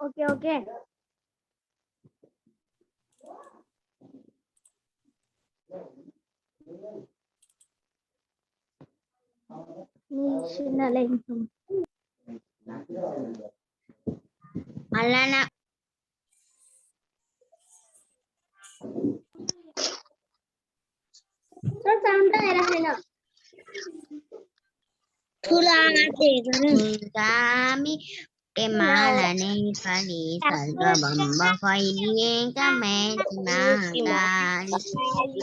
Okay. Alana. Sir, sound है ना? Kami kemalane pali salva bamba faili kame magali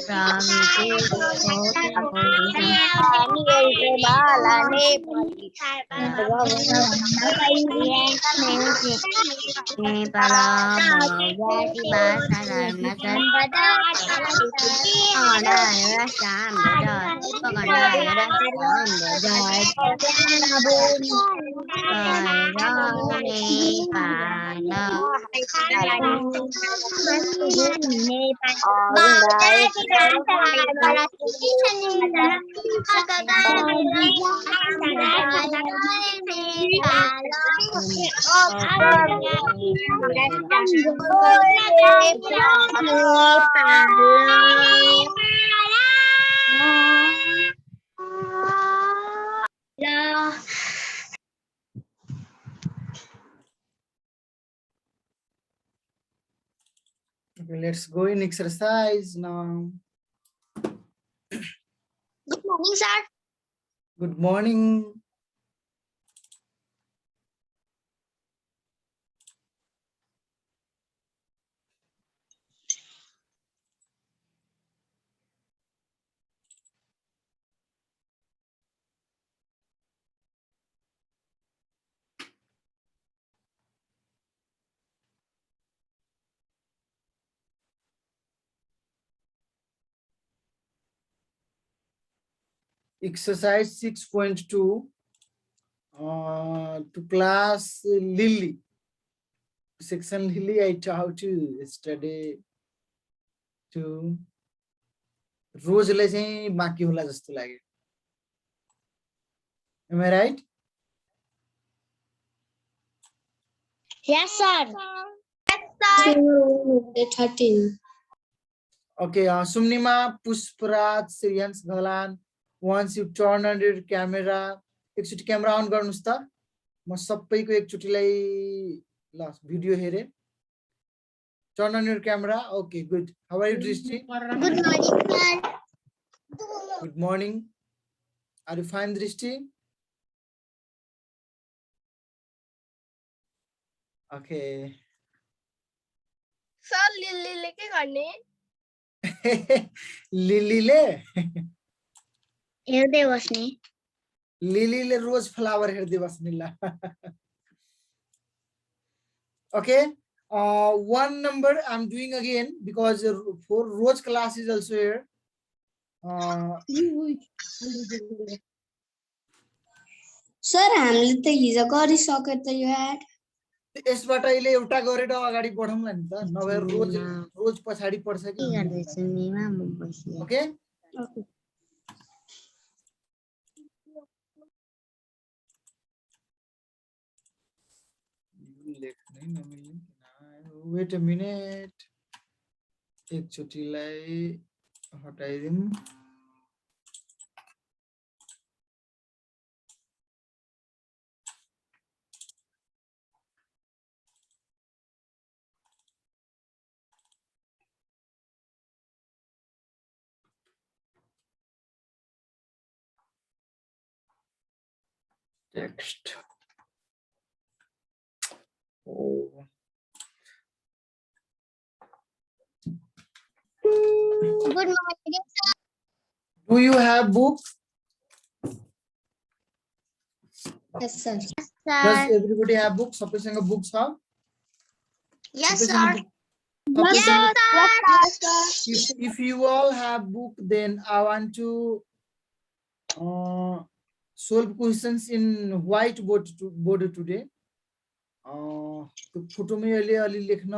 samiku kote kote kemalane pali salva bamba faili kame me pala mawati basala masan ada rasa bedar pagana rasa bedar Okay, let's go in exercise now. Good morning, sir. Good morning. Exercise 6.2 to class Lily. Section Lily, I taught to yesterday to रोजले चाहिँ बाँकी होला जस्तो लाग्यो. Am I right? Yes, sir. Yes, sir. 13. Okay, Sumnima, Pushparaj, Shriyans Ghalan, once you turn on your camera, एकचोटि camera अन गर्नुस् त. म सबैको एकचोटिलाई ल video here. Turn on your camera. Okay, good. How are you, Drishti? Good morning, sir. Good morning. Are you fine, Drishti? Okay. Sir, Lily के करने? लिलीले हेर्दै बस्ने. लिलीले रोज फ्लावर हेर्दै बस्ने ल. Okay. One number I'm doing again because for Rose class is also here. Sir, हामीले त हिजो गरिसक्यो त यो एड. यसबाट अहिले एउटा गरेर अगाडि बढौँला नि त. नभए रोज पछाडी पर्छ कि. Okay. Okay. Wait a minute. एकचोटिलाई हटाइदिउँ. Text. Oh. Good morning, sir. Do you have books? Yes, sir. Does everybody have books? सबैसँग books छ? Yes, सबैसँग sir. book- Yes, sir. If you all have book, then I want to solve questions in whiteboard board today. फोटोमै अहिले अलि लेख्न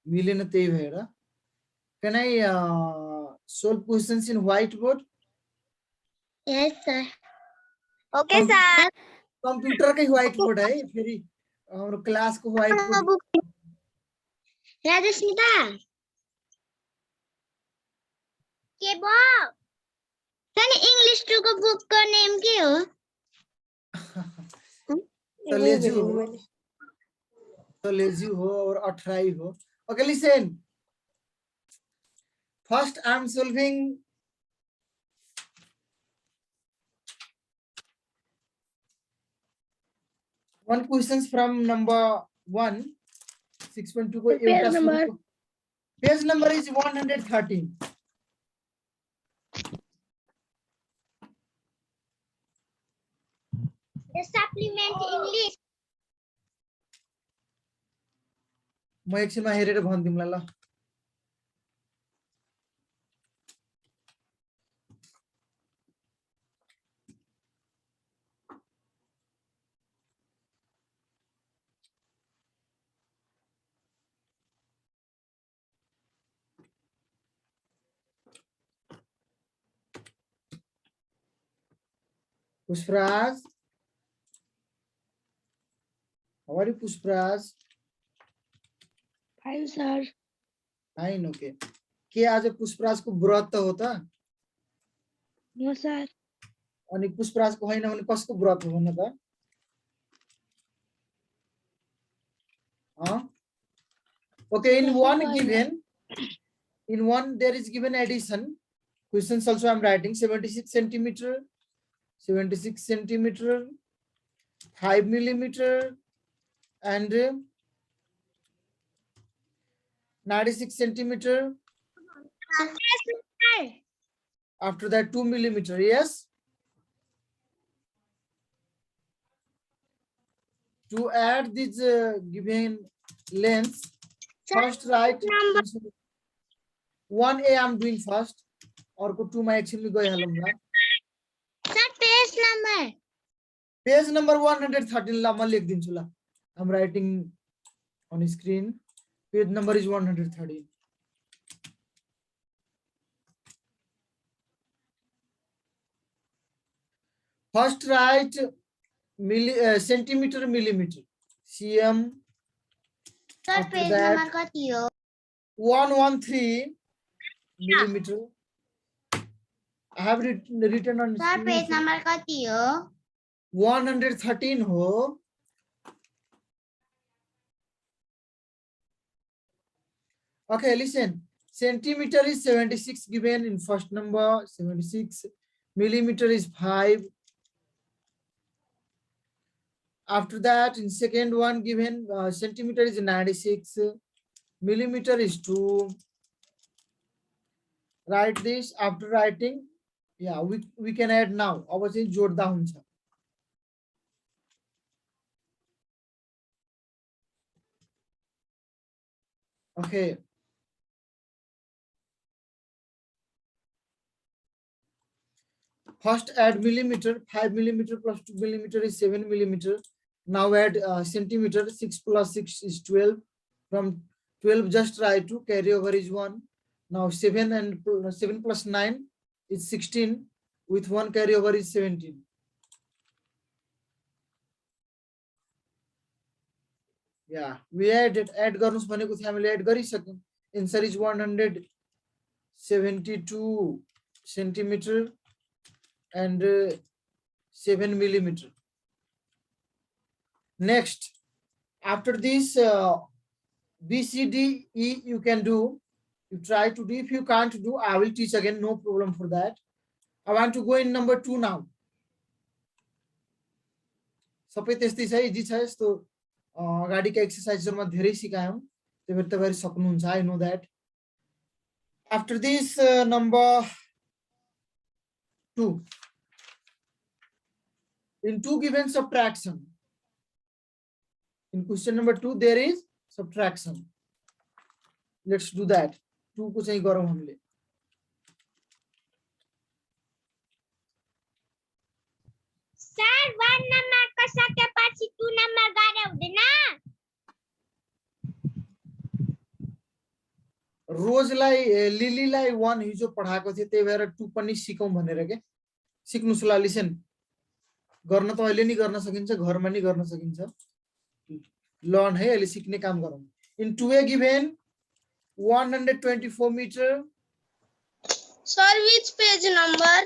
मिलेन त्यही भएर. Can I solve questions in whiteboard? Yes, sir. Okay sir computer के white board है फिर और क्लास को व्हाइट बोर्ड राजस्मिता के बो तनी इंग्लिश टू को बुक का नेम के हो तो लेजी हो और अठराई हो okay listen first I am solving one questions from number 1 6.2 को page number is 113 the supplement English म एकछिनमा हेरेर भन्दिमला ल Pushpraj how are you Pushpraj fine sir fine okay के आज पुष्पराज को व्रत होता no sir अनि पुष्पराज को हैन भने कसको व्रत हो भन्न त okay in one there is given addition questions also I'm writing 76 centimeter 5 millimeter and 96 centimeter after that 2 millimeter yes to add these given lengths first write 1a I'm doing first or को 2 my actually go हालौँला sir page number 113 ला म लेख्दिन्छु ल I'm writing on screen page number is 113 first write centimeter millimeter cm sir page number कति हो 113 millimeter I have written on sir page number कति हो 113 हो okay listen centimeter is 76 given in first number 76 millimeter is 5 after that in second one given centimeter is 96 millimeter is 2 write this after writing yeah we can add now अब चाहिँ जोड्दा हुन्छ okay first add millimeter 5 millimeter plus 2 millimeter is 7 millimeter now add centimeter 6 plus 6 is 12 from 12 just try to carry over is 1 now 7 and 7 plus 9 is 16 with 1 carry over is 17 yeah we add गर्नुस् भनेको थियो हामीले add गरिसक्यौं answer is 172 centimeter and 7 millimeter next after this B C D E you can do you try to do if you can't do I will teach again no problem for that I want to go in number 2 now सबै त्यस्तै छ easy छ यस्तो अगाडिका एक्सरसाइजहरुमा धेरै सिकायौं त्यसैले तपाईहरु सक्नुहुन्छ I know that after this number 2 in 2 given subtraction in question number 2 there is subtraction let's do that 2 को चाहिँ गरौँ हामीले सर 1 नम्बर कसकेपछि 2 नम्बर गरे हुँदैन रोजलाई लिलीलाई 1 हिजो पढाएको थिए त्यही भएर 2 पनि सिकौं भनेर के सिक्नुस् ल लिसन गर्न त अहिले नि गर्न सकिन्छ, घरमा नि गर्न सकिन्छ। लर्न है, अहिले सिक्ने काम गरौँ। इन 2a given 124 meter. Sir, which page number?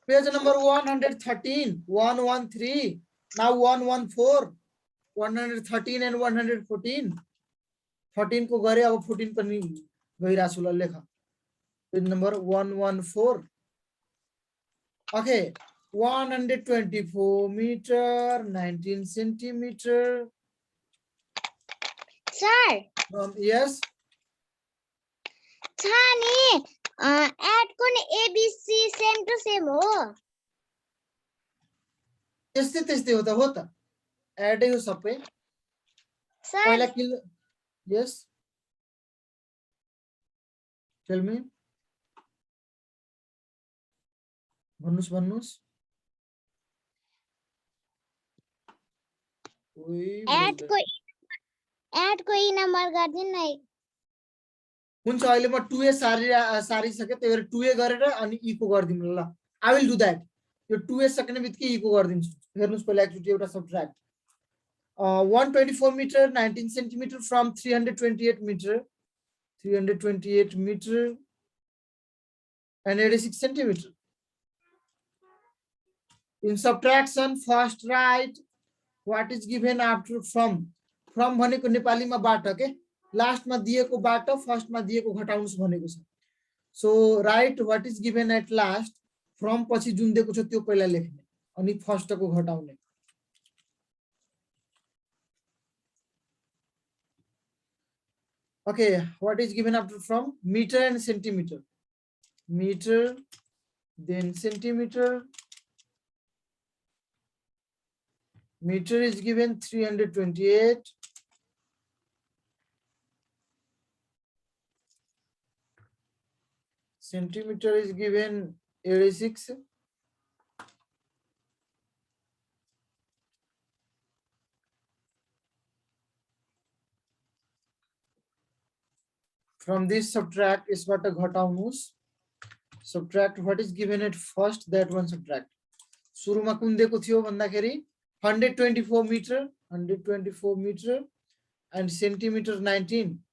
Page number 113, 113. Now 114, 113 and 114. 13 को गरे, अब 14 पनि गइराछु ल, लेख। Page number 114. Okay, 124 meter, 19 centimeter. Sir, Yes. छानी एड को नि एबीसी सेम टु सेम हो। त्यस्तै त्यस्तै हो त एडै हो सबै। सर पहिला किल यस टेल मी भन्नुस् एड को ई नम्बर गर्दिन न। हुन्छ, अहिले म 2a सारिसके, त्यही भएर 2a गरेर अनि e को गर्दिनु ल। I will do that. Yo 2a सक्ने बित्तिकै e को गर्दिन्छु। हेर्नुस् पहिला एकचोटी एउटा subtract. 124 meter, 19 centimeter from 328 meter, 328 meter and 86 centimeter. In subtraction, first write what is given after from. From भनेको नेपालीमा बाट के, लास्ट मा दिएको बाट फर्स्ट मा दिएको घटाउनुस् भनेको छ। So right what is given at last, from पछि जुन दिएको छ त्यो पहिला लेख्ने अनि फर्स्ट को घटाउने। Okay, what is given after from? Meter and centimeter. Meter, then centimeter. Meter is given 328. Centimeter is given 86. From this subtract is what a घटाउनुस्। Subtract what is given at first, that one subtract. सुरुमा कुन दिएको थियो भन्दाखेरि 124 meter, 124 meter and centimeter 19.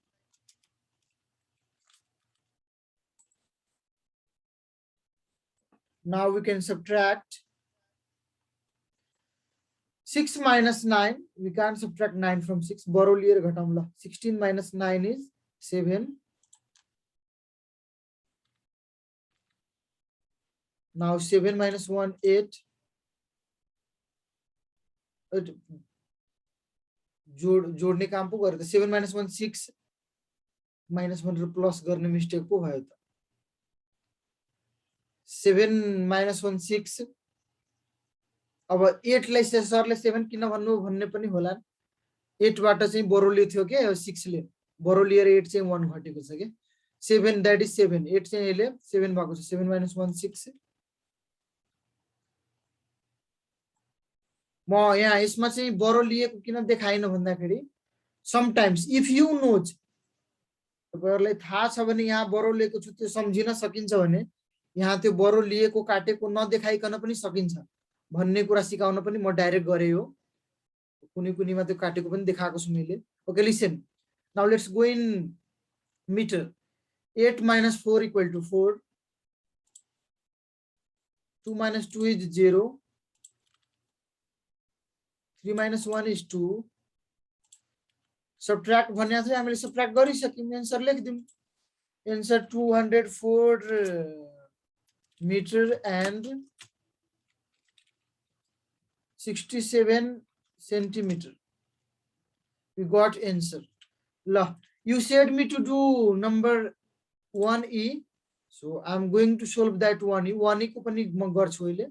Now we can subtract 6 minus 9. We can't subtract 9 from 6. Borrow लिएर घटाउँ ल। 16 minus 9 is 7. Now 7 minus 1, 8. जोड्ने काम पो गरे त। 7 minus 1, 6. minus 1 र प्लस गर्ने मिस्टेक पो भयो त। 7 minus 1, 6. अब 8 लाई सरले 7 किन भन्नु भन्ने पनि होला। 8 बाट चाहिँ बरो लियो के 6 ले, बरो लिएर 8 चाहिँ 1 घटेको छ के। 7 that is 7, 8 चाहिँ यसले 7 भएको छ। 7 minus 1, 6. म यहाँ यसमा चाहिँ बरो लिएको किन देखाइन भन्दाखेरि समटाइम्स इफ यु नोज, तपाईहरुलाई थाहा छ भने यहाँ बरो लिएको छु त्यो सम्झिन सकिन्छ भने यहाँ त्यो बरो लिएको काटेको नदेखाइकन पनि सकिन्छ भन्ने कुरा सिकाउन पनि म डाइरेक्ट गरे हो। कुनै कुनैमा त्यो काटेको पनि देखाएको छु मैले। Okay listen, now let's go in metre. 8 minus 4 equal to 4. 2 minus 2 is 0. 3 minus 1 is 2. Subtract भन्ने चाहिँ हामीले subtract गरिसक्यौं, आन्सर लेखिदिउँ। Answer 204 meter and 67 centimeter. We got answer. La, you said me to do number 1e, so I'm going to solve that 1e. 1e को पनि म गर्छु अहिले।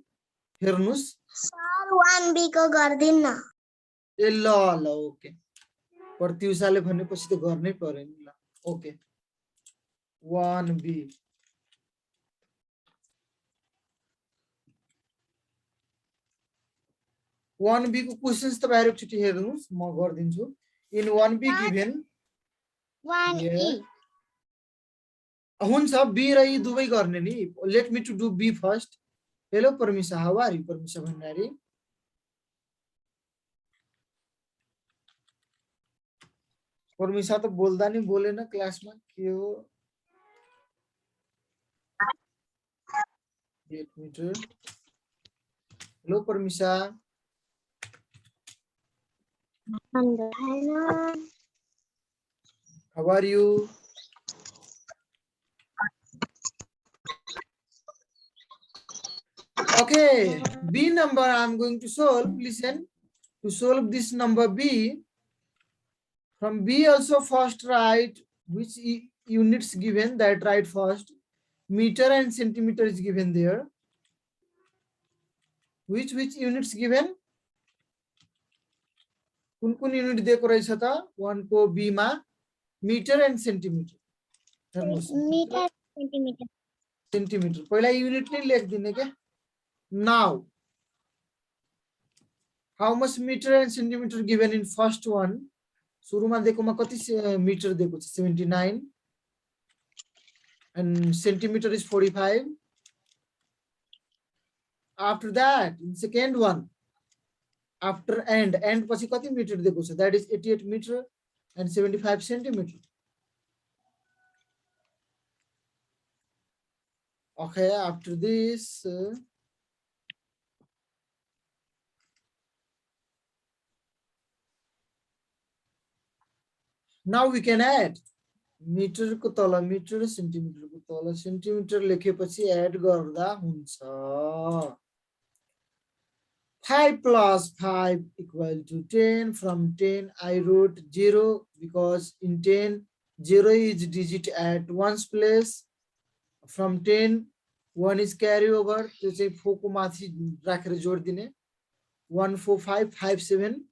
हेर्नुस् सर 1b को गर्दिन न। ए ल ल ओके, प्रतिउसाले भनेपछि त गर्नै पर्यो नि ल। Okay 1b। वन बी को क्वेश्चन्स तपाईहरु एकचोटी हेर्नुस्, म गर्दिन्छु। इन 1b गिभन 1e हुन्छ, बी र ई दुवै गर्ने नि। Let me to do B first. Hello Parmisa, how are you Parmisa Bhandari? Parmisha तो बोलता नहीं, बोले ना क्लास में क्यों 8 meter. Hello Parmisha. How are you? Okay, B number I'm going to solve. Listen, to solve this number B, from B also first write which units given, that write first. Meter and centimeter is given there. Which units given? कुन unit दिएको रहेछ त 1 को B मा meter and centimeter. Metre centimetre. Centimetre पहिला unit नै लेख्दिने के. Now, how much meter and centimeter given in first one? सुरुमा दिएकोमा कति मिटर दिएको छ 79 and centimeter is 45. After that, in second one, after end पछि कति मिटर दिएको छ, that is 88 meter and 75 centimeter. Okay, after this now we can add meter को तल मिटर, सेन्टिमिटर को तल सेन्टिमिटर लेखेपछि एड गर्दा हुन्छ. 5 plus 5 equal to 10. From 10 I wrote 0 because in 10 0 is digit at one's place. From 10 1 is carry over. त्यो चाहिँ 4 को माथि राखेर जोड दिने. 1 4 5 5 7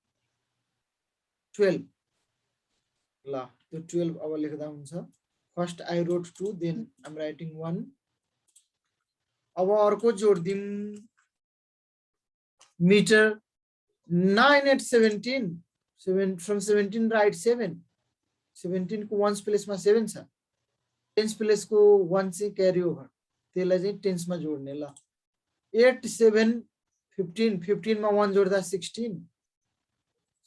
12. ल त्यो 12 अब लेख्दा हुन्छ. First I wrote 2, then I'm writing 1. अब अर्को जोड दिम. Meter 9 at 17. 7 from 17 write 7. 17 को ones place मा 7 छ. Tens place को 1 चाहिँ carry over. त्यसलाई चाहिँ tens मा जोड्ने ल. 8 7 15. 15 मा 1 जोड्दा 16.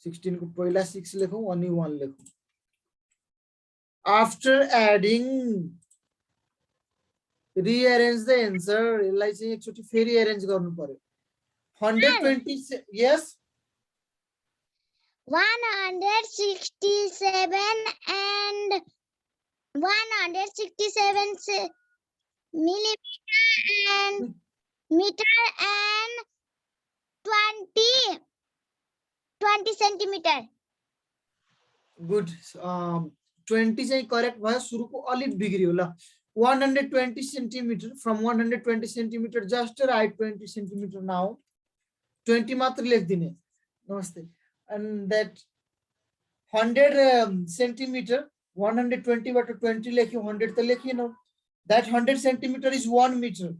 16 को पहिला 6 लेखौं अनि 1 लेखौं. After adding, rearrange the answer. यसलाई चाहिँ एकचोटी फेरि arrange गर्नु पर्यो. 120. Yes, 167 and 167 millimeter and meter and 20 centimeter. good. 20 चाहिँ करेक्ट भयो. सुरुको अलिक बिग्रियो ल. 120 centimeter. From 120 centimeter just write 20 centimeter now. 20 मात्र लेख्दिने. नमस्ते. And that 100 centimeter 120 बाट 20 लेख्यो 100 त लेखिएनौ. That 100 centimeter is 1 meter.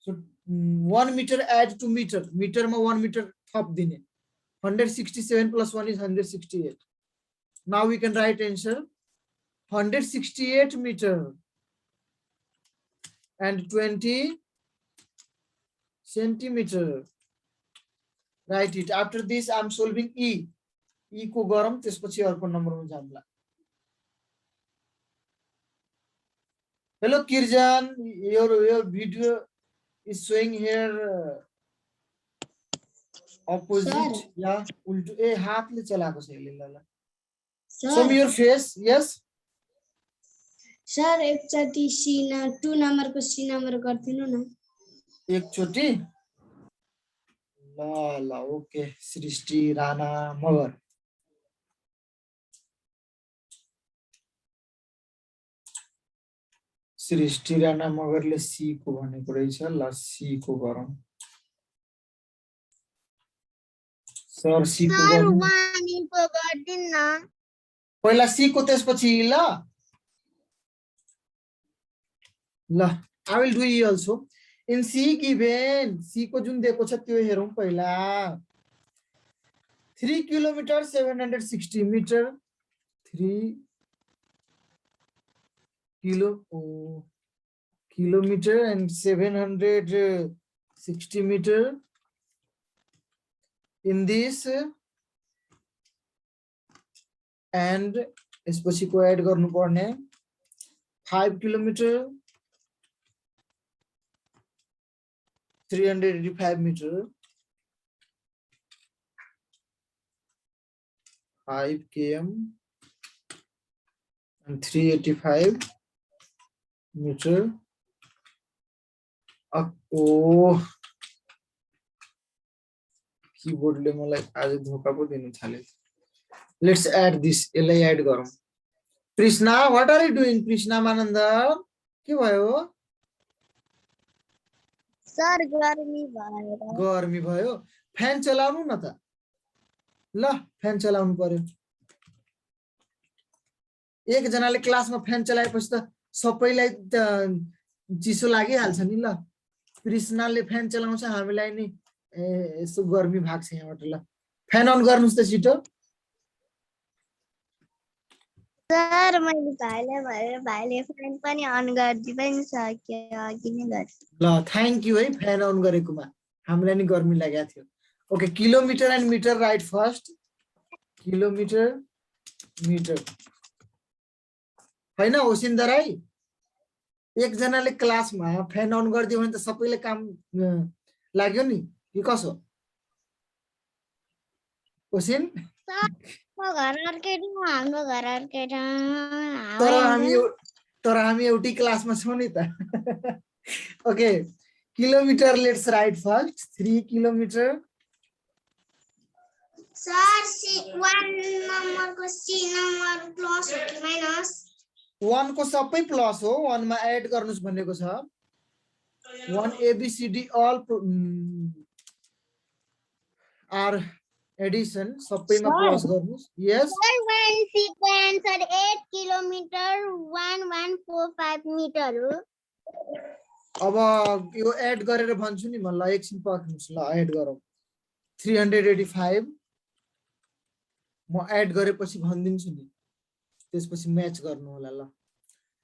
So 1 meter add to meter. Meter मा 1 meter थप दिने. 167 plus 1 is 168. Now we can write answer 168 meter and 20 centimeter. Write it. After this I'm solving E. E को गरम त्यसपछि अर्को नम्बरमा जामला. Hello Kirjan, your video is showing here opposite. Sir. Yeah, उल्टो ए हातले चलाएको छ यसले ल. Show sir me your face. Yes. Sir एकचोटि C 2 नम्बरको C नम्बर गर्दिनु न. एकचोटि ल ल ओके. सृष्टि राणा मगर. सृष्टि राणा मगरले सी को भनेको रहेछ. ल सी को गरौँ. सर सी को सर गरौँ. 1 को गर्दिन न. पहिला सी को त्यसपछि ल. ल I will do E also. In C given, C को जुन दिएको छ त्यो हेरौं पहिला. 3 kilometer 760 meter. 3 kilometer and 760 meter. In this and यसपछिको एड गर्नुपर्ने 5 kilometer 385 meter 5 km and 385 meter. Oh, keyboard ले मलाई आज धोका पो दिनु थाल्यो. Let's add this. यसलाई एड गरौँ. Krishna, what are you doing? Krishna Mananda, के भयो? सर गर्मी भएर गर्मी भयो. फ्यान चलाउनु न त. ल फ्यान चलाउनु पर्यो. एक जनाले क्लासमा फ्यान चलाएपछि त सबैलाई चिसो लागिहाल्छ नि. ल कृष्णले फ्यान चलाउँछ, हामीलाई नि यसो गर्मी भाग्छ यहाँबाट. ल फ्यान अन गर्नुस् त छिटो. सर मैले भाइले फ्यान पनि अन गरिदिइ पनि सक्यो अघि नै गर्छु. ल थ्याङ्क यू है फ्यान अन गरेकोमा. हामीलाई नि गर्मी लागेको थियो. Okay kilometer and meter right first. Kilometer meter हैन होसिन्दर राई. एकजनाले क्लासमा फ्यान अन गरिदियो भने त सबैले काम लाग्यो नि कि कसो? होसिन घर अर्कै ठाउँ हाम्रो घर अर्कै ठाउँ. तर हामी एउटै क्लासमा छौँ नि त. Okay kilometre let's write first. 3 kilometre. Sir 1 नम्बरको सी नम्बर प्लस हो कि माइनस? 1 को सबै प्लस हो. 1 मा एड गर्नुस् भनेको छ. 1 ABCD all आर एडिसन सबैमा प्लस गर्नुस्. यस सिक्वेन्स 8 किलोमिटर 1145 मिटर हो. अब यो एड गरेर भन्छु नि म. ल एकछिन पर्खिनुस्. ल एड गरौँ. 385 म एड गरेपछि भनिदिन्छु नि. त्यसपछि म्याच गर्नु होला. ल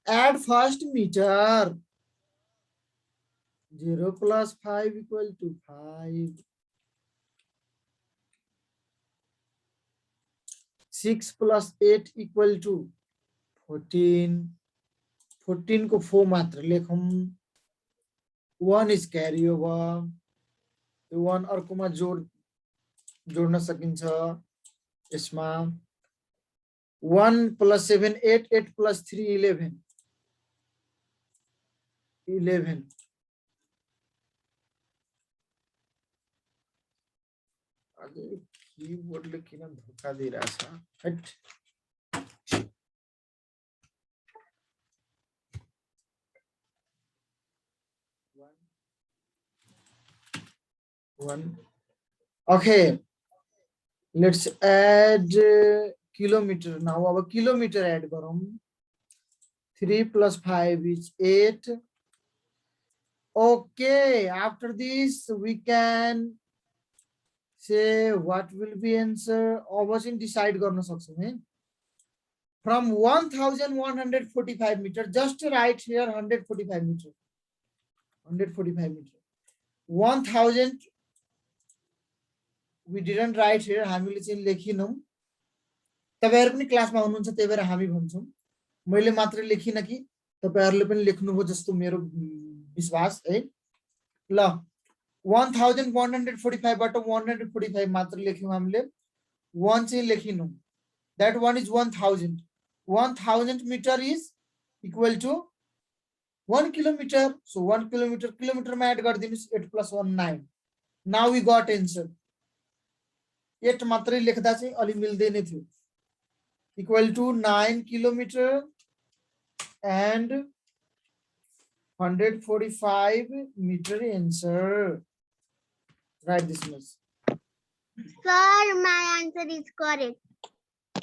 एड फर्स्ट मिटर. 0 + 5 = 5. 6 + 8 = 14. 14 को 4 मात्र लेखौँ. 1 इज क्यारी ओभर. 1 अर्कोमा जोड्न सकिन्छ यसमा. 1 + 7 8 8 + 3 11. 11 कीबोर्डले किन धोका दिइरहेछ? हट. 1 okay let's add kilometer now. अब किलोमिटर एड गरौँ. 3 + 5 is 8. okay after this we can say what will be answer. अब चाहिँ डिसाइड गर्न सक्छौँ है. from 1145 meter just write here 145 meter. 145 meter. 1000 we didn't write here. हामीले चाहिँ लेखिनौं. तपाईहरु पनि क्लासमा हुनुहुन्छ त्यही भएर हामी भन्छौं. मैले मात्र लेखिन कि तपाईहरुले पनि लेख्नुभयो जस्तो मेरो विश्वास है. ल 1145 बाट 145 मात्र लेख्यौं हामीले. 1 चाहिँ लेखिनौं. that one is 1000. 1000 meter is equal to 1 kilometer. so 1 kilometer किलोमिटरमा एड गरिदिनुस्. 8 + 1 9. now we got answer. 8 मात्रै लेख्दा चाहिँ अलि मिल्दैन थियो. equal to 9 kilometer and 145 meter answer. Write this much. Sir, my answer is correct.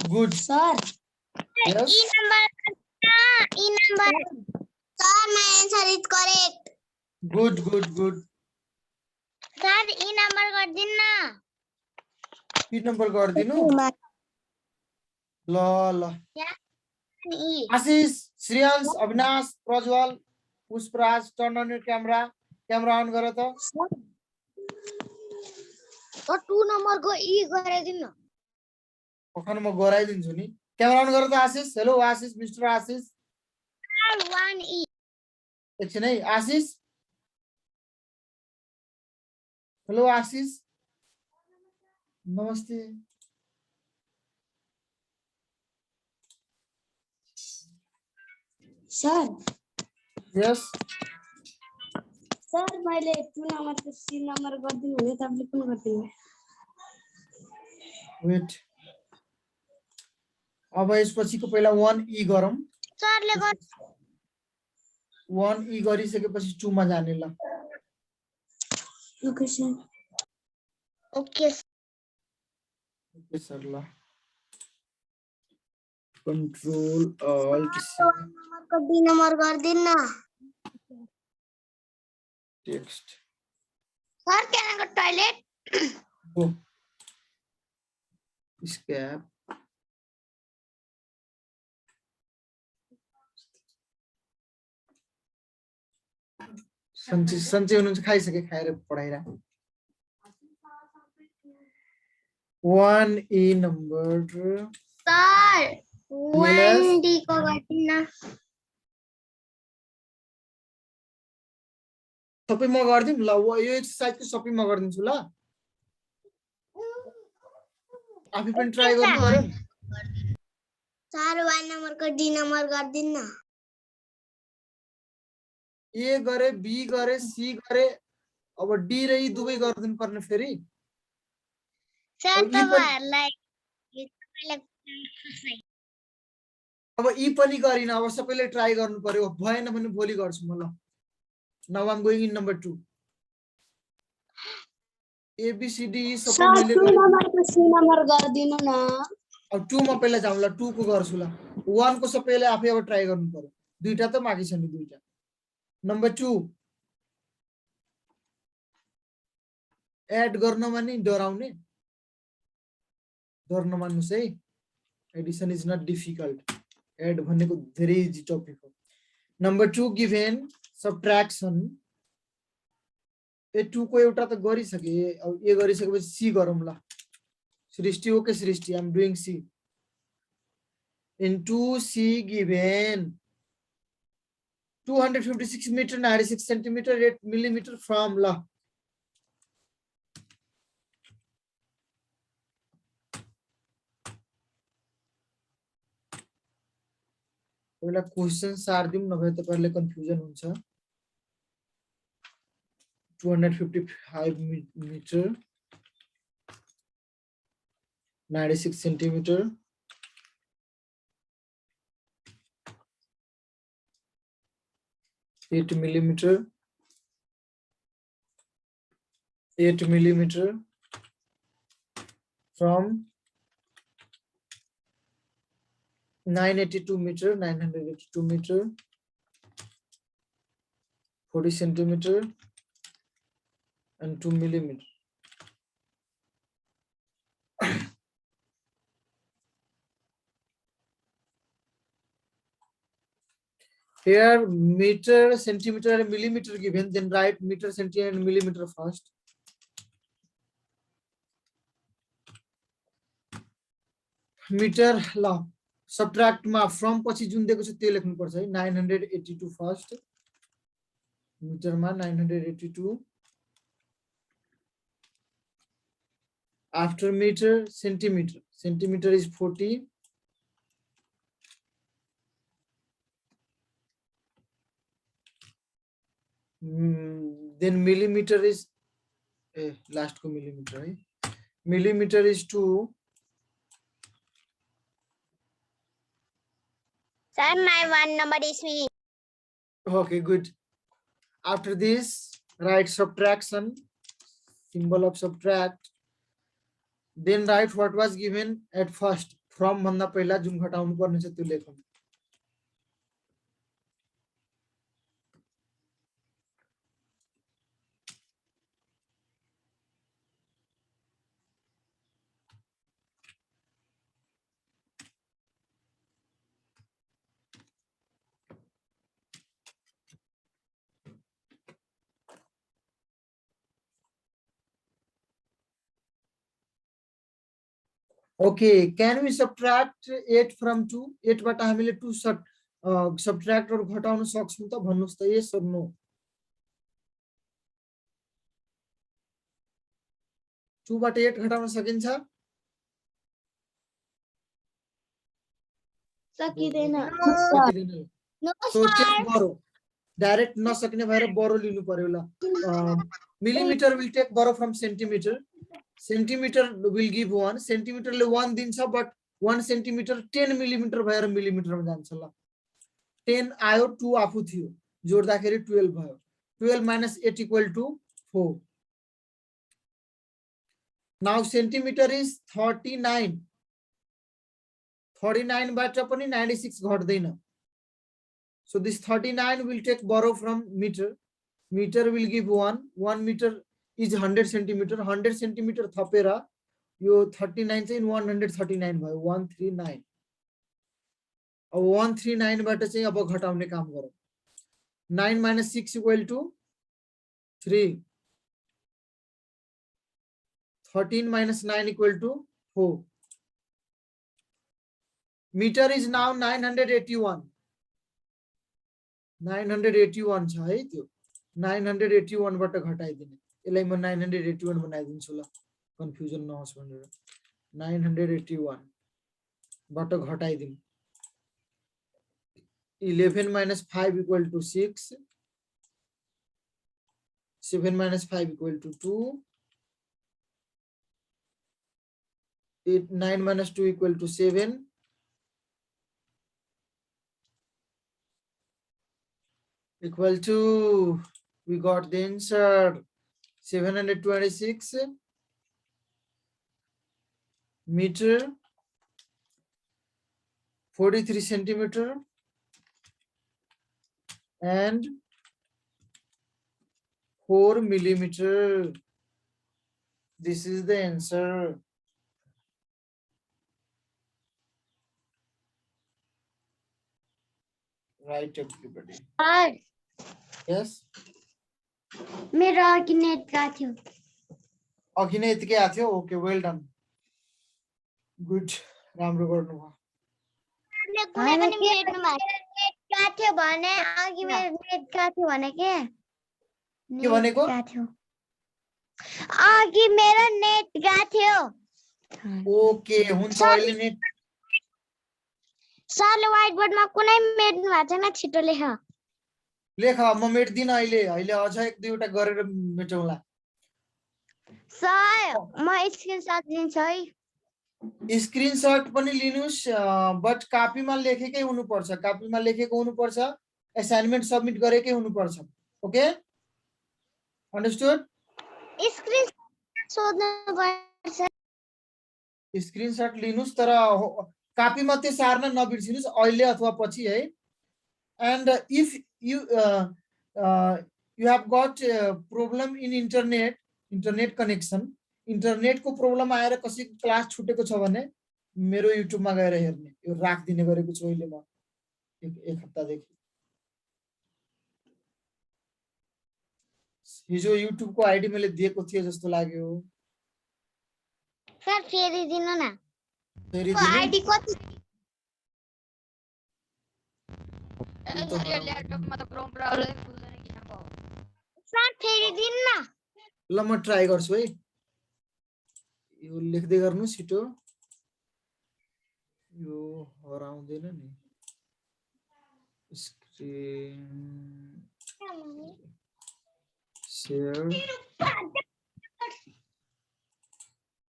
Good. Sir Yes. E number. Sir, my answer is correct. Good. Sir, E number गरिदिनु न. P number गरिदिनु. ल E. Ashish, Shreyansh, Avinash, Prajwal, Pushpraj, turn on your camera. Camera on गर त. 2 नम्बरको E गराइदिनु न. पखन म गराइदिन्छु नि. क्यामेरा अन गर त Ashish hello Ashish mister Ashish Sir, 1E. एकछिन है आशिष हेलो आशिष नमस्ते सर यस सर मैले 2 नम्बरको सी नम्बर गरिदिनु हुने तपाईँले कुन गरिदिनु वेट अब यसपछिको पहिला 1E गरौँ Sir, ले गर 1E गरिसकेपछि 2 मा जाने ल okay sir Okay. Okay sir ल कन्ट्रोल अल्ट सी नम्बरको डी नम्बर गरिदिनु न टेक्स्ट सर त्यहाँको टोयलेट गो स्क्याप सन्चै हुनुहुन्छ खाइसके खाएर पढाइरा 1E number sir Yes. 1D को गरिदिनु न सबै म गरिदिउँ ल यो एक्सरसाइजको सबै म गरिदिन्छु ल आफै पनि ट्राई गर्नु पर्यो नि सर 1 नम्बरको डी नम्बर गरिदिनु न ए गरे बी गरे सी गरे अब डी र ई दुवै गरिदिनु पर्ने फेरि सर अब ई पनि गरिन अब सबैले ट्राई गर्नु पर्यो भएन भने भोलि गर्छु म ल नाउ आम गोइङ इन नम्बर 2 एबीसीडी सबै सर मैले 2 नम्बरको सी नम्बर गरिदिनु न अब 2 मा पहिला जाउँ ल 2 को गर्छु ल 1 को सबैले आफै अब ट्राई गर्नु पर्यो दुईटा त बाँकी छ नि दुईटा नम्बर 2 एड गर्नमा नि डराउने डर नमान्नुस् है addition is not difficult add भनेको धेरै इजी टपिक हो नम्बर 2 गिभेन सबट्र्याक्सन ए 2 को एउटा त गरिसके अब ए गरिसकेपछि सी गरौँ ल Srishti okay Srishti I am doing C into C given 256 meter 96 centimeter 8 millimeter from la पहिला क्वेशन सार्दिउँ नभए तपाईहरुले कन्फ्युजन हुन्छ 255 meter 96 centimeter 8 millimeter 8 millimeter from 982 meter 982 meter 40 centimeter and 2 millimeter here meter centimeter and millimeter given then write meter centimeter and millimeter first meter ल subtract मा from पछि जुन दिएको छ त्यो लेख्नु पर्छ है 982 फर्स्ट मिटर मा 982 after meter centimeter centimeter is 40 then millimeter is last को millimeter है millimeter is 2 Sir, my 1 number is me. okay good after this write subtraction symbol of subtract then write what was given at first from भन्दा पहिला जुन घटाउनु पर्ने छ त्यो लेखौं Okay, can we subtract 8 from 2? 8 बाट हामीले 2 subtract और घटाउन सक्छौं त भन्नुस् त, yes or no? 2 बाट 8 घटाउन सकिन्छ? सकिँदैन सकिँदैन। So take borrow. Direct नसक्ने भएर borrow लिनु पर्यो ल। Millimeter will take borrow from centimeter. Centimeter will give 1. Centimeter ले 1 दिन्छ, but 1 centimeter 10 millimeter भएर millimeter मा जान्छ ल। 10 आयो, 2 आफू थियो, जोड्दाखेरि 12 भयो। 12 minus 8 equal to 4. Now centimeter is 39. 39 बाट पनि 96 घट्दैन। So this 39 will take borrow from meter. Meter will give 1. 1 meter is 100 centimeter. 100 centimeter थपेर यो 39 चाहिँ 139 भयो, 139। अब 139 बाट चाहिँ अब घटाउने काम गरौँ। 9 minus 6 equal to 3. 13 minus 9 equal to 4. Meter is now 981. 981 छ है त्यो। 981 बाट घटाइदिने। यसलाई म 981 बनाइदिन्छु ल, कन्फ्युजन नहोस् भनेर। 981 बाट घटाइदिनु। 11 minus 5 equal to 6. 7 minus 5 equal to 2. 9 minus 2 equal to 7. Equal to, we got the answer, 726 meter, 43 centimeter, and 4 millimeter. This is the answer. Right, everybody. Yes. मेरो अघि नेट गएको थियो। अघि नै यतिकै आएको थियो। ओके, वेल डन, गुड, राम्रो गर्नुभयो। कुनै पनि मेट्नुमा नेट गएको थियो भने अघि मेरो नेट गएको थियो भने के भनेको? अघि मेरो नेट गएको थियो। ओके, हुन्छ। अहिले नेट सरले व्हाइट बोर्डमा कुनै मेट्नु भएको छैन, छिटो लेख। लेख, म मेट्दिन अहिले। अहिले अझ 1-2 वटा गरेर मेटौँला। सर म स्क्रिनशट लिन्छु है। स्क्रिनशट पनि लिनुस्, बट कापीमा लेखेकै हुनुपर्छ। कापीमा लेखेको हुनुपर्छ, असाइनमेन्ट सबमिट गरेकै हुनुपर्छ। Okay, understood? स्क्रिनशट सोध्नु पर्छ। स्क्रिनशट लिनुस्, तर कापी मात्रै सार्न नबिर्सिनुस् अहिले अथवा पछि है। And if you you have gut problem in internet connection, इन्टरनेटको प्रब्लम आएर कसैको क्लास छुटेको छ भने मेरो युट्युबमा गएर हेर्ने। यो राखिदिने गरेको छु अहिले म एक हप्तादेखि। हिजो युट्युबको आइडी मैले दिएको थिएँ जस्तो लाग्यो। सर फेरि दिनु न। फेरि आइडी कति? ल्यापटपमा त क्रोम ब्राउजर खुल्दैन किन भयो? सर फेरि दिनु न। ल म ट्राई गर्छु है। यो लेख्दै गर्नु छिटो, यो हराउँदैन नि। स्क्रिन शेयर,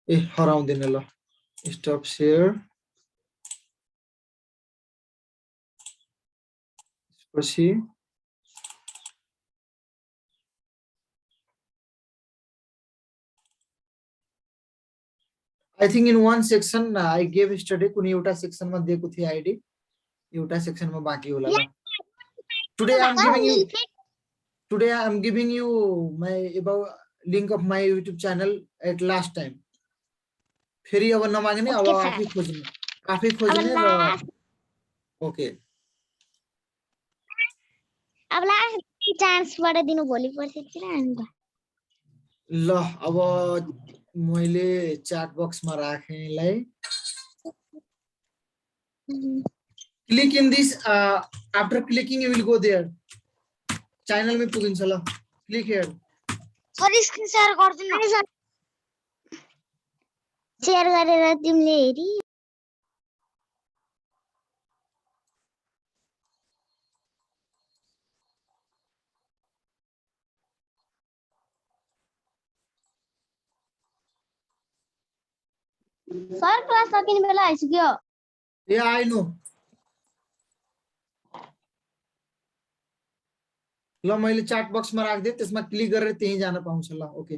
ए हराउँदैन ल। स्टप शेयर, पछि I think in one section I gave yesterday, कुनै एउटा सेक्सनमा दिएको थिए आइडी, एउटा सेक्सनमा बाँकी होला ल। Today I am giving you my about link of my YouTube channel at last time. फेरि अब नमाग्ने, अब आफै खोज्ने र ओके। अब लास्ट चान्सबाट दिनु भोलि पर्सितिर अन्त ल अब मैले च्याट बक्समा राखेँ यसलाई। Click in this. After clicking, you will go there. Channel में पुगिन्छ ल. Click here. Sir screen share गर्दिनु शेयर गरेर तिमीले हेरी सर क्लास सकिने बेला आइसक्यो Yeah, I know. ल मैले च्याट बक्समा राख्दै त्यसमा क्लिक गरेर त्यही जान पाउँछ ल. ओके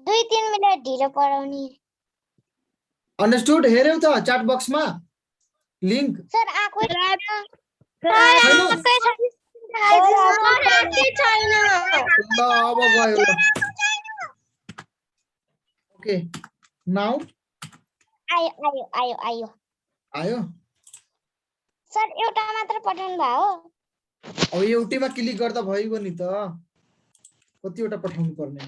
2-3 मिनेट ढिलो पढाउने अन्डरस्टुड. हेर्यौ त च्याट बक्समा लिंक. सर आकै छैन ल अब गयो ल. ओके नाउ आयो आयो. सर एउटा मात्र पठाउनु भयो अब एउटैमा क्लिक गर्दा भइगयो नि त. कतिवटा पठाउनु पर्ने.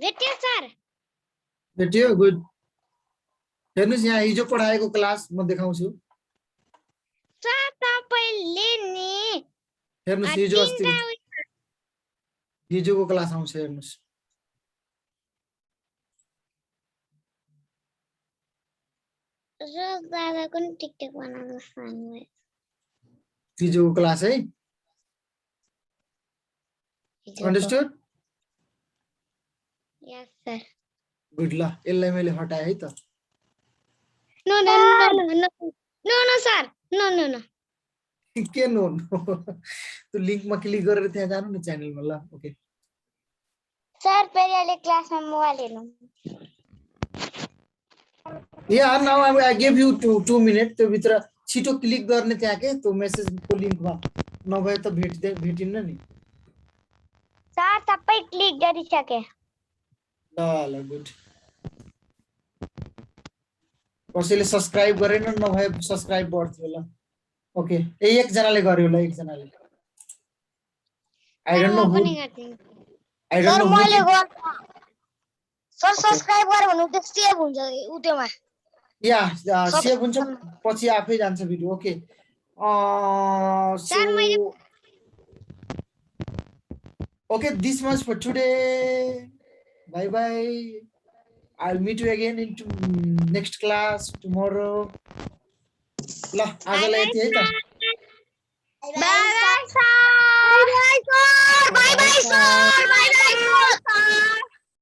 भेट्यो सर भेट्यो. गुड. हेर्नुस् यहाँ हिजो पढाएको क्लास म देखाउँछु. सर तपाईले नि हेर्नुस् हिजो अस्ति हिजोको क्लास आउँछ. हेर्नुस् रोज दादाको नि टिकटक बनाउनु सानो हिजोको क्लास है. अन्डरस्टुड. Yes sir good. ल यसलाई मैले हटाए है त. No no no no no no sir no no no के नो त्यो लिंकमा क्लिक गरेर त्यहाँ जानु न च्यानलमा ल. ओके सर फेरि अहिले क्लासमा मोबाइल हेर्नु Yeah, now I gave you 2 minutes. त्यो भित्र छिटो क्लिक गर्ने त्यहाँ के त्यो मेसेजको लिंकमा नभए त भेटिन्न नि. सर सबै क्लिक गरिसके ल ल गुड. कसैले सब्स्क्राइब गरेन नभए सब्स्क्राइब बढ्थ्यो ल. ओके एकजनाले गर्यो ल. एकजनाले I don't know who. I don't know मैले हु. सर सब्स्क्राइब गरे भने त्यो सेभ हुन्छ उतेमा या सेभ हुन्छ पछि आफै जान्छ भिडियो. ओके सर मैले okay, this much for today. Bye bye. I'll meet you again in next class tomorrow. La, आजलाई यति है त.